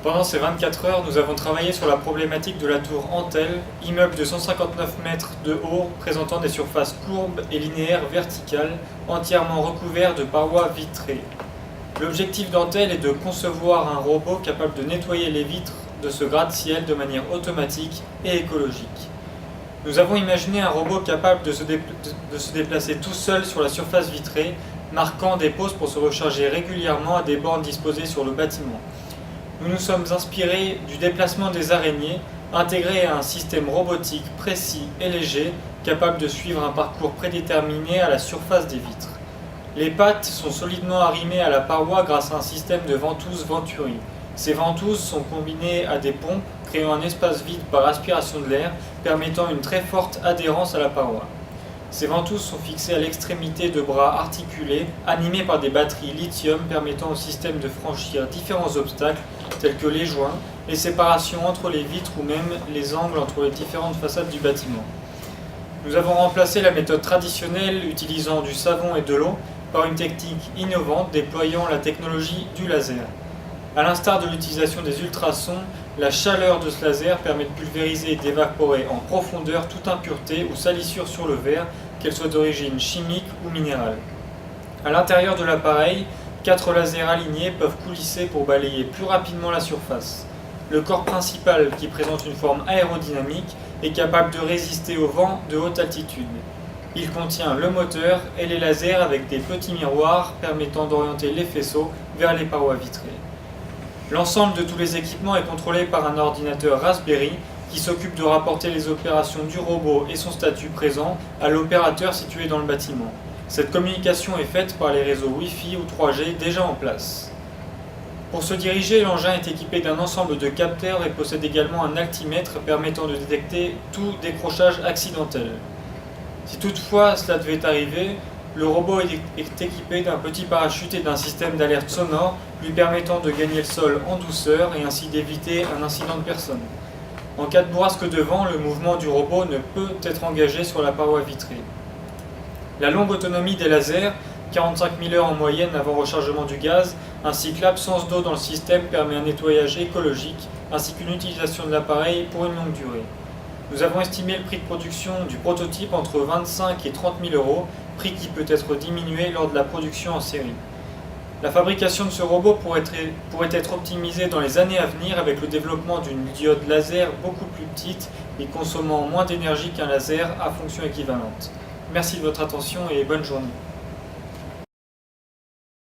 Pendant ces 24 heures, nous avons travaillé sur la problématique de la tour Antel, immeuble de 159 mètres de haut, présentant des surfaces courbes et linéaires verticales, entièrement recouverts de parois vitrées. L'objectif d'Antel est de concevoir un robot capable de nettoyer les vitres de ce gratte-ciel de manière automatique et écologique. Nous avons imaginé un robot capable de se déplacer tout seul sur la surface vitrée, marquant des pauses pour se recharger régulièrement à des bornes disposées sur le bâtiment. Nous nous sommes inspirés du déplacement des araignées, intégré à un système robotique précis et léger, capable de suivre un parcours prédéterminé à la surface des vitres. Les pattes sont solidement arrimées à la paroi grâce à un système de ventouses Venturi. Ces ventouses sont combinées à des pompes, créant un espace vide par aspiration de l'air, permettant une très forte adhérence à la paroi. Ces ventouses sont fixées à l'extrémité de bras articulés, animés par des batteries lithium permettant au système de franchir différents obstacles, tels que les joints, les séparations entre les vitres ou même les angles entre les différentes façades du bâtiment. Nous avons remplacé la méthode traditionnelle utilisant du savon et de l'eau par une technique innovante déployant la technologie du laser. A l'instar de l'utilisation des ultrasons, la chaleur de ce laser permet de pulvériser et d'évaporer en profondeur toute impureté ou salissure sur le verre, qu'elle soit d'origine chimique ou minérale. À l'intérieur de l'appareil, 4 lasers alignés peuvent coulisser pour balayer plus rapidement la surface. Le corps principal, qui présente une forme aérodynamique, est capable de résister au vent de haute altitude. Il contient le moteur et les lasers avec des petits miroirs permettant d'orienter les faisceaux vers les parois vitrées. L'ensemble de tous les équipements est contrôlé par un ordinateur Raspberry qui s'occupe de rapporter les opérations du robot et son statut présent à l'opérateur situé dans le bâtiment. Cette communication est faite par les réseaux Wi-Fi ou 3G déjà en place. Pour se diriger, l'engin est équipé d'un ensemble de capteurs et possède également un altimètre permettant de détecter tout décrochage accidentel. Si toutefois cela devait arriver, le robot est équipé d'un petit parachute et d'un système d'alerte sonore lui permettant de gagner le sol en douceur et ainsi d'éviter un incident de personne. En cas de bourrasque de vent, le mouvement du robot ne peut être engagé sur la paroi vitrée. La longue autonomie des lasers, 45 000 heures en moyenne avant rechargement du gaz, ainsi que l'absence d'eau dans le système permet un nettoyage écologique ainsi qu'une utilisation de l'appareil pour une longue durée. Nous avons estimé le prix de production du prototype entre 25 et 30 000 euros, prix qui peut être diminué lors de la production en série. La fabrication de ce robot pourrait être optimisée dans les années à venir avec le développement d'une diode laser beaucoup plus petite et consommant moins d'énergie qu'un laser à fonction équivalente. Merci de votre attention et bonne journée.